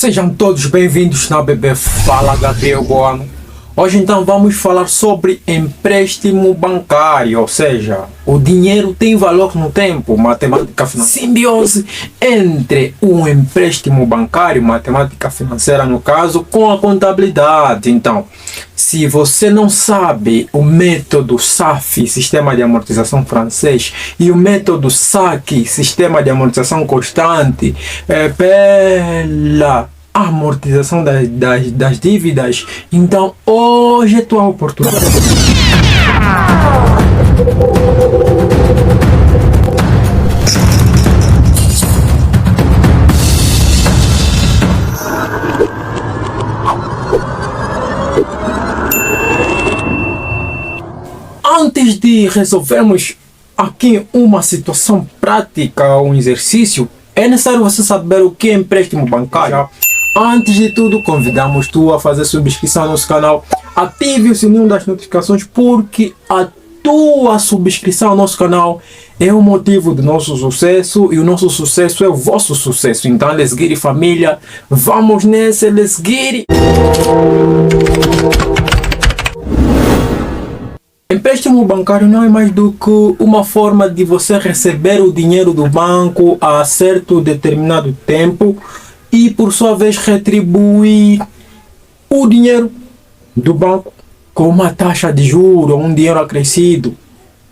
Sejam todos bem-vindos na BB Fala Gabriel Boano. Hoje então vamos falar sobre empréstimo bancário, ou seja, o dinheiro tem valor no tempo, matemática financeira. Simbiose entre um empréstimo bancário, matemática financeira no caso, com a contabilidade. Então, se você não sabe o método SAF, Sistema de Amortização Francês, e o método SAC, Sistema de Amortização Constante, pela amortização das dívidas, então hoje é tua oportunidade. Antes de resolvermos aqui uma situação prática, um exercício, é necessário você saber o que é empréstimo bancário. Antes de tudo, convidamos tu a fazer subscrição ao nosso canal, ative o sininho das notificações, porque a tua subscrição ao nosso canal é o motivo do nosso sucesso e o nosso sucesso é o vosso sucesso. Então, let's get it, família, vamos nessa, let's get it! Empréstimo bancário não é mais do que uma forma de você receber o dinheiro do banco a certo determinado tempo e por sua vez retribuir o dinheiro do banco com uma taxa de juros, um dinheiro acrescido.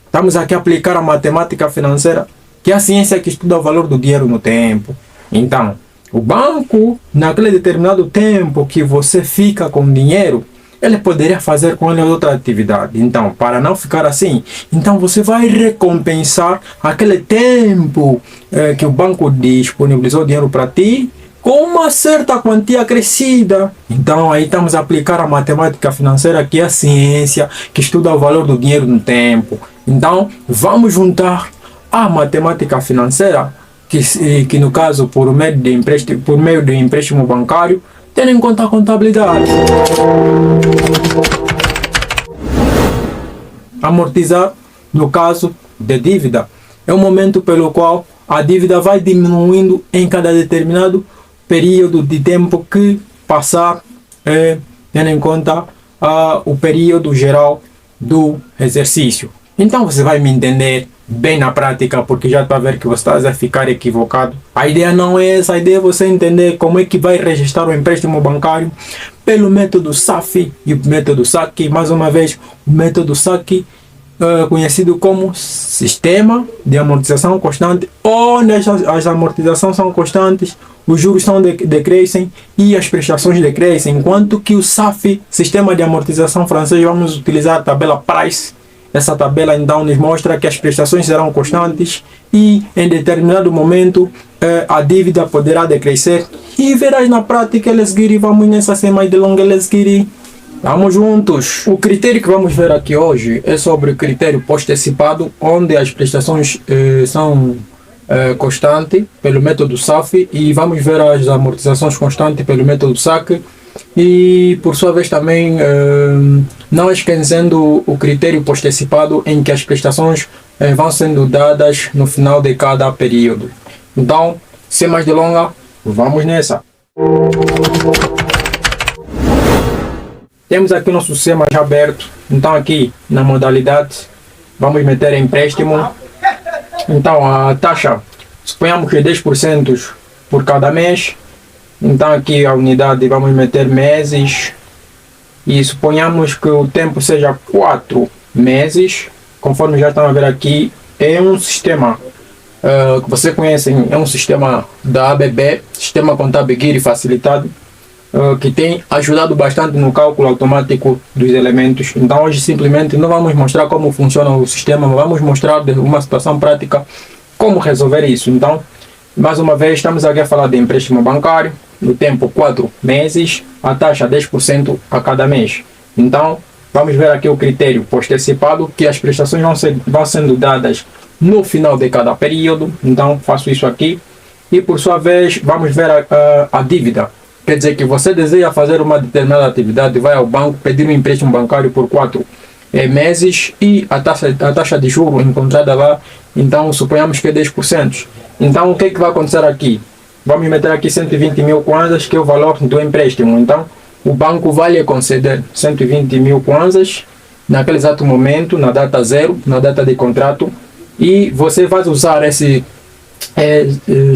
Estamos aqui a aplicar a matemática financeira, que é a ciência que estuda o valor do dinheiro no tempo. Então, o banco, naquele determinado tempo que você fica com dinheiro, ele poderia fazer com ele outra atividade. Então, para não ficar assim, então você vai recompensar aquele tempo que o banco disponibilizou dinheiro para ti, com uma certa quantia crescida. Então aí estamos a aplicar a matemática financeira, que é a ciência que estuda o valor do dinheiro no tempo. Então vamos juntar a matemática financeira, que no caso por meio de empréstimo bancário, tendo em conta a contabilidade. Amortizar, no caso de dívida, é o momento pelo qual a dívida vai diminuindo em cada determinado período de tempo que passar, tendo em conta o período geral do exercício. Então você vai me entender bem na prática, porque já está a ver que você está a ficar equivocado. A ideia não é essa, a ideia é você entender como é que vai registrar o empréstimo bancário pelo método SAF e o método SAC. Mais uma vez, o método SAC, conhecido como Sistema de Amortização Constante, onde as amortizações são constantes, os juros decrescem e as prestações decrescem, enquanto que o SAF, Sistema de Amortização Francês, vamos utilizar a tabela Price. Essa tabela então nos mostra que as prestações serão constantes e em determinado momento a dívida poderá decrescer. E verás na prática, let's get it, vamos nessa sem mais delongas, let's get it. Vamos juntos! O critério que vamos ver aqui hoje é sobre o critério post-antecipado, onde as prestações são constantes pelo método SAF e vamos ver as amortizações constantes pelo método SAC. E por sua vez também não esquecendo o critério post-antecipado, em que as prestações vão sendo dadas no final de cada período. Então, sem mais delongas, vamos nessa! Temos aqui o nosso sistema já aberto. Então aqui na modalidade vamos meter empréstimo. Então a taxa, suponhamos que é 10% por cada mês. Então aqui a unidade vamos meter meses. E suponhamos que o tempo seja 4 meses. Conforme já estão a ver aqui, é um sistema que vocês conhecem, é um sistema da ABB, Sistema Contábil Guia Facilitado, que tem ajudado bastante no cálculo automático dos elementos. Então hoje simplesmente não vamos mostrar como funciona o sistema, mas vamos mostrar de uma situação prática como resolver isso. Então, mais uma vez, estamos aqui a falar de empréstimo bancário, no tempo 4 meses, a taxa 10% a cada mês. Então, vamos ver aqui o critério post-antecipado, que as prestações vão sendo dadas no final de cada período. Então, faço isso aqui. E por sua vez, vamos ver a dívida. Quer dizer que você deseja fazer uma determinada atividade, vai ao banco pedir um empréstimo bancário por 4 meses e a taxa de juros encontrada lá, então suponhamos que é 10%. Então o que é que vai acontecer aqui? vamos meter aqui 120 mil kwanzas, que é o valor do empréstimo. Então, o banco vai lhe conceder 120 mil kwanzas naquele exato momento, na data zero, na data de contrato, e você vai usar esse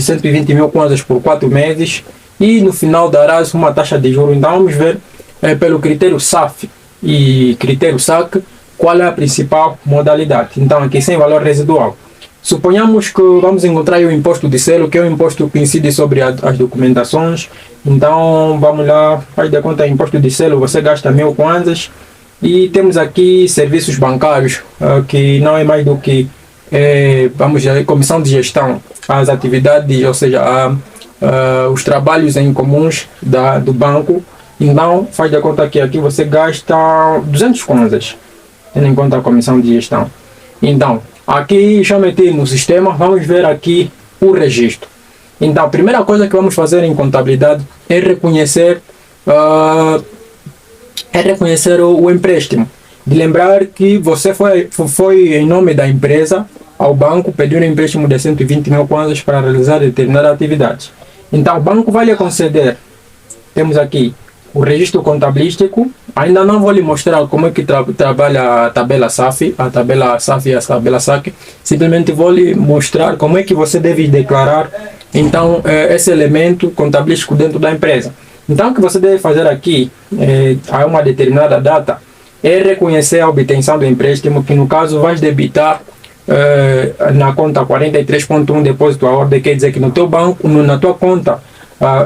120 mil kwanzas por 4 meses e no final darás uma taxa de juros. Então vamos ver pelo critério SAF e critério SAC qual é a principal modalidade. Então aqui sem valor residual. Suponhamos que vamos encontrar o imposto de selo, que é o imposto que incide sobre as documentações. Então vamos lá, faz de conta, imposto de selo, você gasta 1000 kwanzas. E temos aqui serviços bancários, que não é mais do que, vamos dizer, comissão de gestão, as atividades, ou seja, os trabalhos em comuns do banco. Então faz de conta que aqui você gasta 200 kwanzas, tendo em conta a comissão de gestão. Então, aqui já meti no sistema, vamos ver aqui o registro. Então, a primeira coisa que vamos fazer em contabilidade é reconhecer o empréstimo. De lembrar que você foi em nome da empresa ao banco, pediu um empréstimo de 120 mil kwanzas para realizar determinada atividade. Então, o banco vai lhe conceder, temos aqui o registro contabilístico. Ainda não vou lhe mostrar como é que trabalha a tabela SAF, a tabela SAC. Simplesmente vou lhe mostrar como é que você deve declarar, então, esse elemento contabilístico dentro da empresa. Então, o que você deve fazer aqui, a uma determinada data, é reconhecer a obtenção do empréstimo, que no caso vai debitar na conta 43.1 depósito à ordem, quer dizer que no teu banco, na tua conta,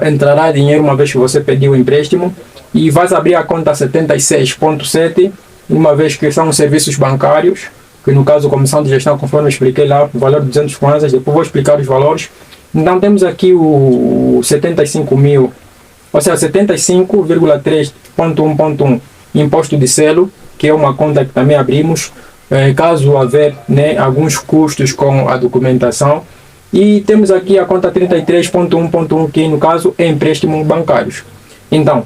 entrará dinheiro uma vez que você pediu o empréstimo, e vais abrir a conta 76.7, uma vez que são serviços bancários, que no caso comissão de gestão, conforme eu expliquei lá, o valor de 200 kwanzas, depois vou explicar os valores. Então temos aqui o 75 mil, ou seja, 75,3.1.1 imposto de selo, que é uma conta que também abrimos, caso haver, né, alguns custos com a documentação. E temos aqui a conta 33.1.1, que no caso é empréstimo bancários. Então,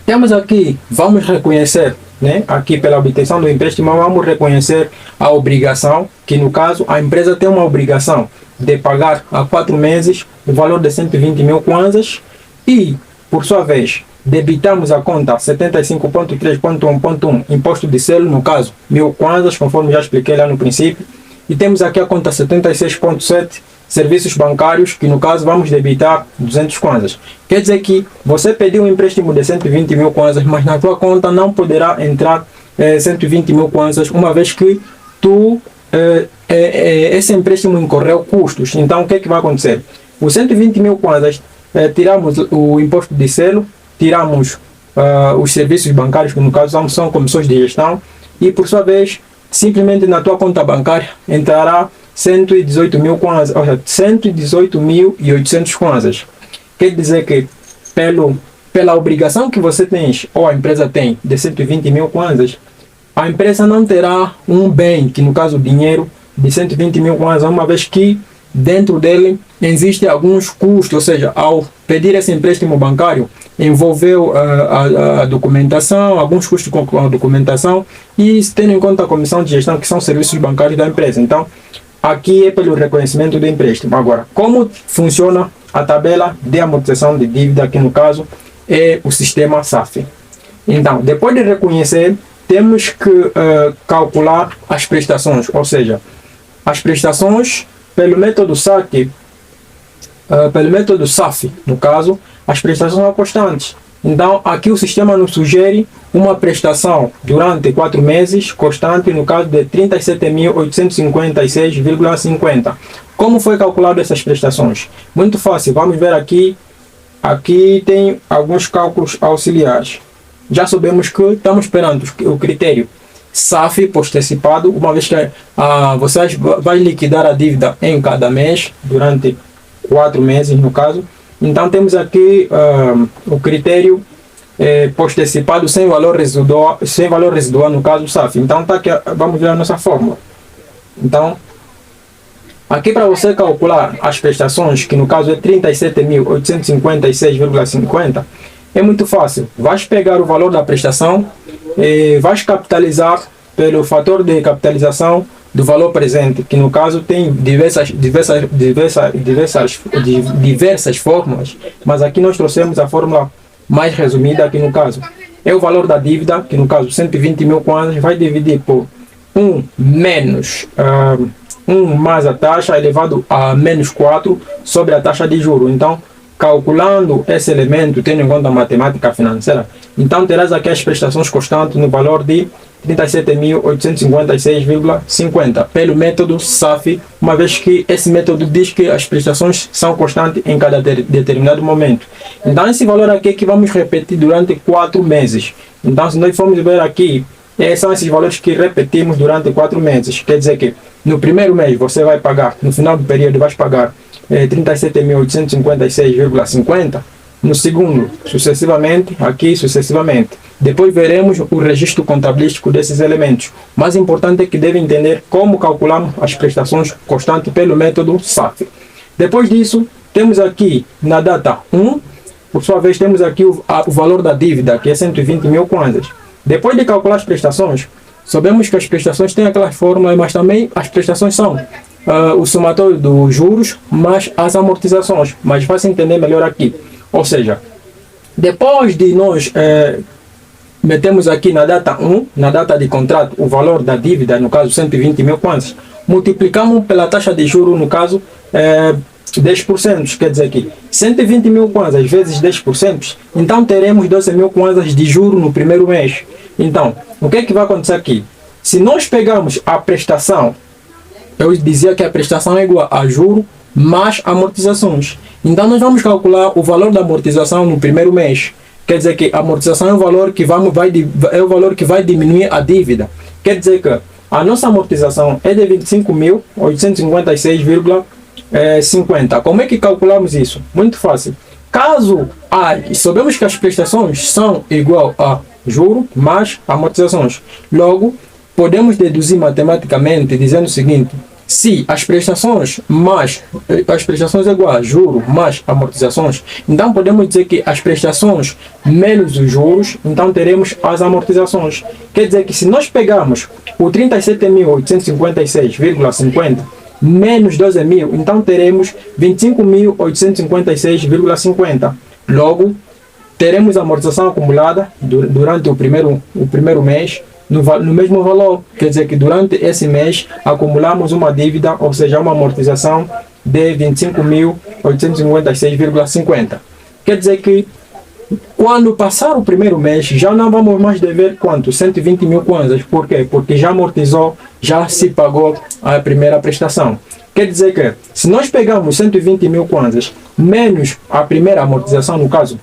temos aqui, vamos reconhecer, né, aqui pela obtenção do empréstimo, vamos reconhecer a obrigação, que no caso a empresa tem uma obrigação de pagar a 4 meses o valor de 120 mil kwanzas, e, por sua vez, debitamos a conta 75.3.1.1 imposto de selo, no caso 1000 kwanzas, conforme já expliquei lá no princípio. E temos aqui a conta 76.7 serviços bancários, que no caso vamos debitar 200 kwanzas. Quer dizer que você pediu um empréstimo de 120 mil kwanzas, mas na tua conta não poderá entrar 120 mil kwanzas, uma vez que esse empréstimo incorreu custos. Então o que é que vai acontecer? Os 120 mil kwanzas, tiramos o imposto de selo, tiramos os serviços bancários, que no caso são comissões de gestão, e por sua vez, simplesmente na tua conta bancária entrará 118 mil kwanzas, ou seja, 118.800 kwanzas. Quer dizer que pela obrigação que você tem, ou a empresa tem, de 120 mil kwanzas, a empresa não terá um bem, que no caso o dinheiro, de 120 mil kwanzas, uma vez que dentro dele existem alguns custos, ou seja, ao pedir esse empréstimo bancário, envolveu a documentação, alguns custos com a documentação, e tendo em conta a comissão de gestão, que são serviços bancários da empresa. Então, aqui é pelo reconhecimento do empréstimo. Agora, como funciona a tabela de amortização de dívida, que no caso é o sistema SAF? Então, depois de reconhecer, temos que calcular as prestações, ou seja, as prestações pelo método SAC, pelo método SAF, no caso, as prestações são constantes. Então, aqui o sistema nos sugere uma prestação durante 4 meses constante, no caso de 37.856,50. Como foi calculado essas prestações? Muito fácil, vamos ver aqui. Aqui tem alguns cálculos auxiliares. Já sabemos que estamos esperando o critério SAF post-antecipado, uma vez que você vai liquidar a dívida em cada mês, durante 4 meses no caso. Então temos aqui o critério post-antecipado sem valor residual no caso SAF. Então tá aqui, vamos ver a nossa fórmula. Então, aqui para você calcular as prestações, que no caso é 37.856,50, é muito fácil. Vais pegar o valor da prestação, vais capitalizar pelo fator de capitalização do valor presente, que no caso tem diversas fórmulas, mas aqui nós trouxemos a fórmula mais resumida, que no caso é o valor da dívida, que no caso 120 mil kwanzas, vai dividir por 1 menos 1 mais a taxa elevado a menos 4 sobre a taxa de juros. Então, calculando esse elemento, tendo em conta a matemática financeira, então terás aqui as prestações constantes no valor de 37.856,50 pelo método SAFI, uma vez que esse método diz que as prestações são constantes em cada determinado momento. Então esse valor aqui é que vamos repetir durante 4 meses. Então se nós formos ver aqui, são esses valores que repetimos durante 4 meses. Quer dizer que no primeiro mês você vai pagar, no final do período vais pagar 37.856,50, no segundo, sucessivamente, aqui sucessivamente. Depois veremos o registro contabilístico desses elementos. O mais importante é que devem entender como calculamos as prestações constantes pelo método SAFI. Depois disso, temos aqui na data 1, por sua vez, temos aqui o valor da dívida, que é 120 mil kwanzas. Depois de calcular as prestações, sabemos que as prestações têm aquelas fórmulas, mas também as prestações são o somatório dos juros mais as amortizações. Mas fácil entender melhor aqui. Ou seja, depois de nós metemos aqui na data 1, na data de contrato, o valor da dívida, no caso 120 mil kwanzas, multiplicamos pela taxa de juros, no caso 10%, quer dizer que 120 mil kwanzas vezes 10%, então teremos 12 mil kwanzas de juros no primeiro mês. Então, o que é que vai acontecer aqui? Se nós pegarmos a prestação, eu dizia que a prestação é igual a juro mais amortizações. Então nós vamos calcular o valor da amortização no primeiro mês. Quer dizer que a amortização é o valor que vai diminuir a dívida. Quer dizer que a nossa amortização é de 25.856,50. Como é que calculamos isso? Muito fácil. Caso sabemos que as prestações são igual a juro mais amortizações. Logo, podemos deduzir matematicamente dizendo o seguinte: se as prestações é igual a juro mais amortizações, então podemos dizer que as prestações menos os juros, então teremos as amortizações. Quer dizer que se nós pegarmos o 37.856,50 menos 12 mil, então teremos 25.856,50. Logo, teremos a amortização acumulada durante o primeiro mês no mesmo valor. Quer dizer que durante esse mês acumulamos uma dívida, ou seja, uma amortização de 25.856,50. Quer dizer que quando passar o primeiro mês, já não vamos mais dever quanto? 120 mil kwanzas. Por quê? Porque já amortizou, já se pagou a primeira prestação. Quer dizer que se nós pegarmos 120 mil kwanzas menos a primeira amortização, no caso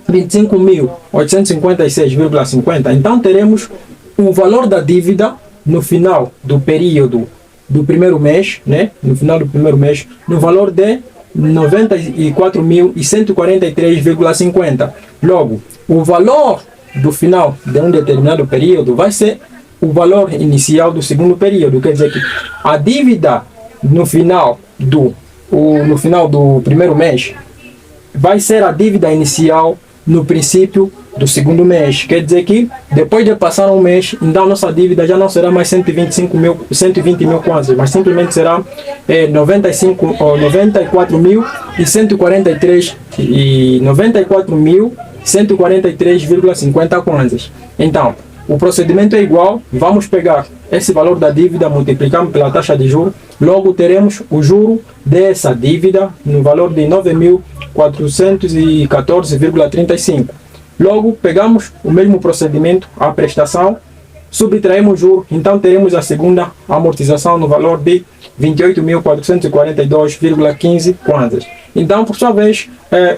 25.856,50, então teremos o valor da dívida no final do período do primeiro mês, né? No final do primeiro mês, no valor de 94.143,50. Logo, o valor do final de um determinado período vai ser o valor inicial do segundo período. Quer dizer que a dívida no final do primeiro mês vai ser a dívida inicial no princípio do segundo mês. Quer dizer que depois de passar um mês, então nossa dívida já não será mais 120 mil kwanzas, mas simplesmente será 94.143,50 kwanzas. Então, o procedimento é igual. Vamos pegar esse valor da dívida, multiplicamos pela taxa de juros, logo teremos o juro dessa dívida no valor de 9.414,35. Logo, pegamos o mesmo procedimento, a prestação, subtraímos o juro, então teremos a segunda amortização no valor de 28.442,15 kwanzas. Então, por sua vez,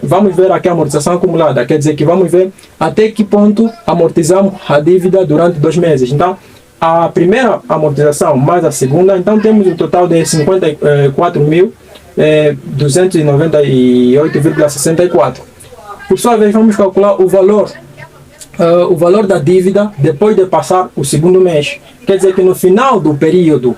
vamos ver aqui a amortização acumulada. Quer dizer que vamos ver até que ponto amortizamos a dívida durante 2 meses. Então, a primeira amortização mais a segunda, então temos um total de 54.298,64. Por sua vez, vamos calcular o valor da dívida depois de passar o segundo mês. Quer dizer que no final do período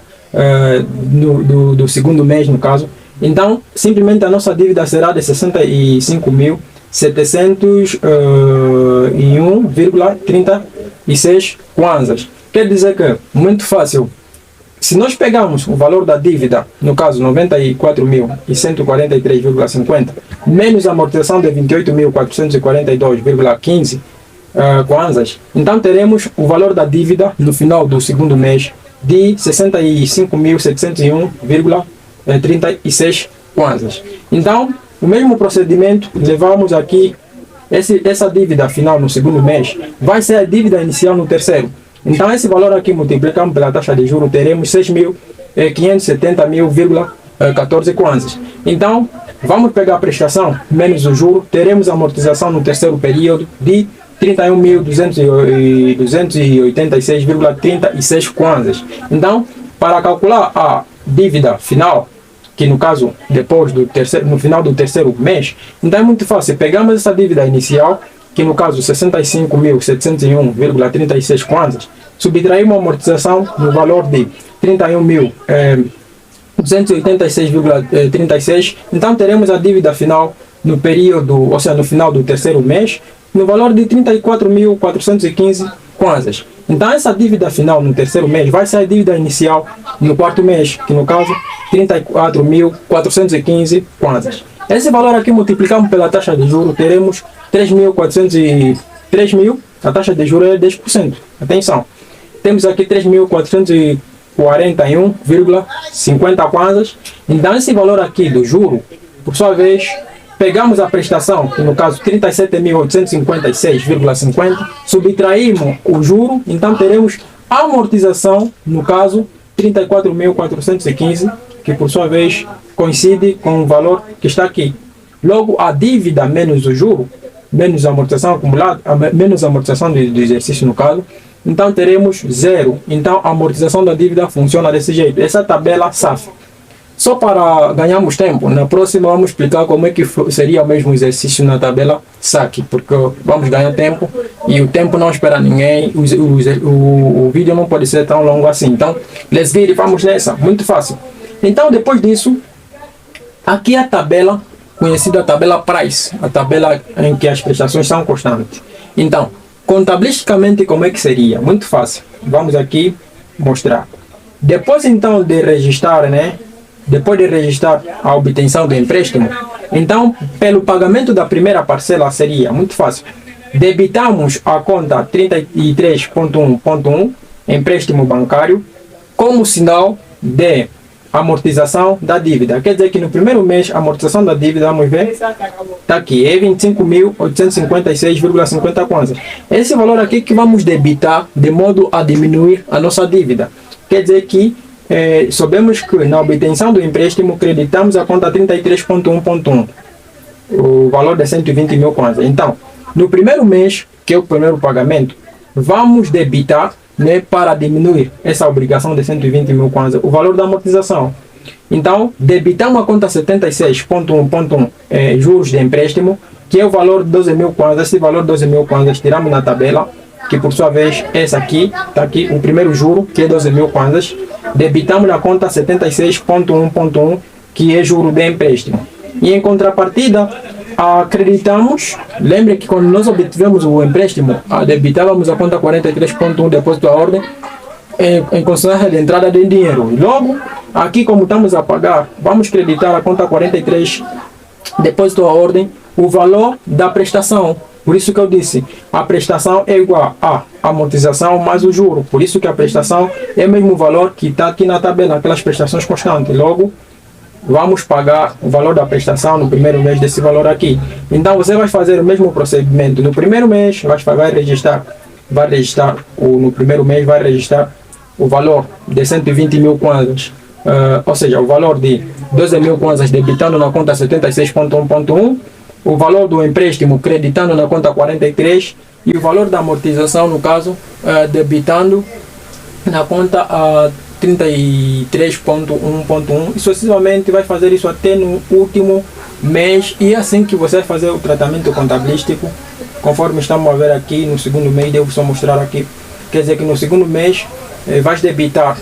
do segundo mês, no caso, então simplesmente a nossa dívida será de 65.701,36 kwanzas. Quer dizer que, muito fácil, se nós pegarmos o valor da dívida, no caso 94.143,50, menos a amortização de 28.442,15 kwanzas, então teremos o valor da dívida no final do segundo mês de 65.701,36 kwanzas. Então, o mesmo procedimento, levamos aqui essa dívida final no segundo mês, vai ser a dívida inicial no terceiro. Então, esse valor aqui multiplicamos pela taxa de juros, teremos 6.570.14 kwanzas. Então, vamos pegar a prestação menos o juro, teremos a amortização no terceiro período de 31.286,36 kwanzas. Então, para calcular a dívida final, que no caso depois do terceiro, no final do terceiro mês, então é muito fácil. Pegamos essa dívida inicial, que no caso 65.701,36 kwanzas, subtraímos a amortização no valor de 31.286,36, então teremos a dívida final no período, ou seja, no final do terceiro mês, no valor de 34.415 kwanzas. Então essa dívida final no terceiro mês vai ser a dívida inicial no quarto mês, que no caso 34.415 kwanzas. Esse valor aqui multiplicamos pela taxa de juros, teremos 3.000, a taxa de juros é 10%. Atenção, temos aqui 3.441,50 kwanzas. Então esse valor aqui do juro, por sua vez, pegamos a prestação, que no caso 37.856,50, subtraímos o juro, então teremos a amortização, no caso 34.415, que por sua vez coincide com o valor que está aqui. Logo, a dívida menos o juro, menos a amortização acumulada, menos a amortização do exercício no caso, então teremos zero. Então a amortização da dívida funciona desse jeito. Essa tabela SAF. Só para ganharmos tempo, na próxima vamos explicar como é que seria o mesmo exercício na tabela SAC, porque vamos ganhar tempo e o tempo não espera ninguém, o vídeo não pode ser tão longo assim. Então, let's get it, vamos nessa, muito fácil. Então, depois disso, aqui a tabela, conhecida tabela Price, a tabela em que as prestações são constantes. Então, contabilisticamente como é que seria? Muito fácil, vamos aqui mostrar. Depois então de registrar, depois de registrar a obtenção do empréstimo, então, pelo pagamento da primeira parcela seria muito fácil. Debitamos a conta 33.1.1, empréstimo bancário, como sinal de amortização da dívida. Quer dizer que no primeiro mês, a amortização da dívida, vamos ver, está aqui, é 25.856,50 kwanzas. Esse valor aqui que vamos debitar de modo a diminuir a nossa dívida. Quer dizer que sabemos que na obtenção do empréstimo creditamos a conta 33.1.1, o valor de 120 mil kwanzas. Então, no primeiro mês, que é o primeiro pagamento, vamos debitar, para diminuir essa obrigação de 120 mil kwanzas, o valor da amortização. Então, debitamos a conta 76.1.1 juros de empréstimo, que é o valor de 12 mil kwanzas. Esse valor de 12 mil kwanzas tiramos na tabela, que por sua vez, essa aqui, está aqui o primeiro juro, que é 12 mil kwanzas. Debitamos na conta 76.1.1, que é juro de empréstimo. E em contrapartida, acreditamos, lembre que quando nós obtivemos o empréstimo, debitávamos a conta 43.1, depósito à ordem, em consonância de entrada de dinheiro. Logo, aqui como estamos a pagar, vamos creditar a conta 43, depósito à ordem, o valor da prestação. Por isso que eu disse, a prestação é igual a amortização mais o juro. Por isso que a prestação é o mesmo valor que está aqui na tabela, aquelas prestações constantes. Logo, vamos pagar o valor da prestação no primeiro mês desse valor aqui. Então, você vai fazer o mesmo procedimento. No primeiro mês, vai registrar no primeiro mês vai registrar o valor de 120 mil kwanzas. Ou seja, o valor de 12 mil kwanzas debitando na conta 76.1.1, o valor do empréstimo creditando na conta 43 e o valor da amortização, no caso, debitando na conta 33.1.1 e sucessivamente vai fazer isso até no último mês. E assim que você vai fazer o tratamento contabilístico, conforme estamos a ver aqui no segundo mês, devo só mostrar aqui. Quer dizer que no segundo mês vais debitar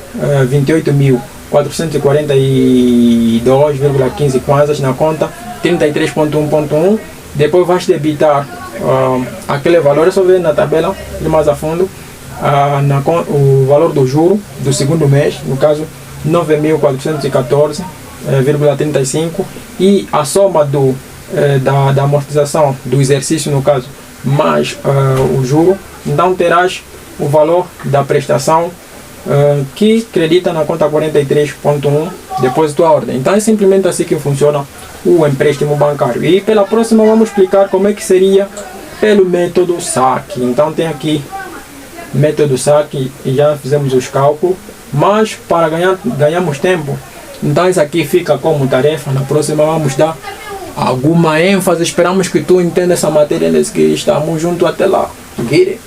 28.442,15 kwanzas na conta 33.1.1. Depois vais debitar aquele valor, é só ver na tabela mais a fundo, o valor do juro do segundo mês, no caso 9.414,35, e a soma da amortização do exercício, no caso, mais o juro. Então terás o valor da prestação que credita na conta 43.1, depósito à ordem. Então é simplesmente assim que funciona o empréstimo bancário. E pela próxima vamos explicar como é que seria pelo método saque. Então tem aqui método saque e já fizemos os cálculos, mas para ganharmos tempo, então isso aqui fica como tarefa. Na próxima vamos dar alguma ênfase. Esperamos que tu entenda essa matéria, que estamos juntos até lá. Get it?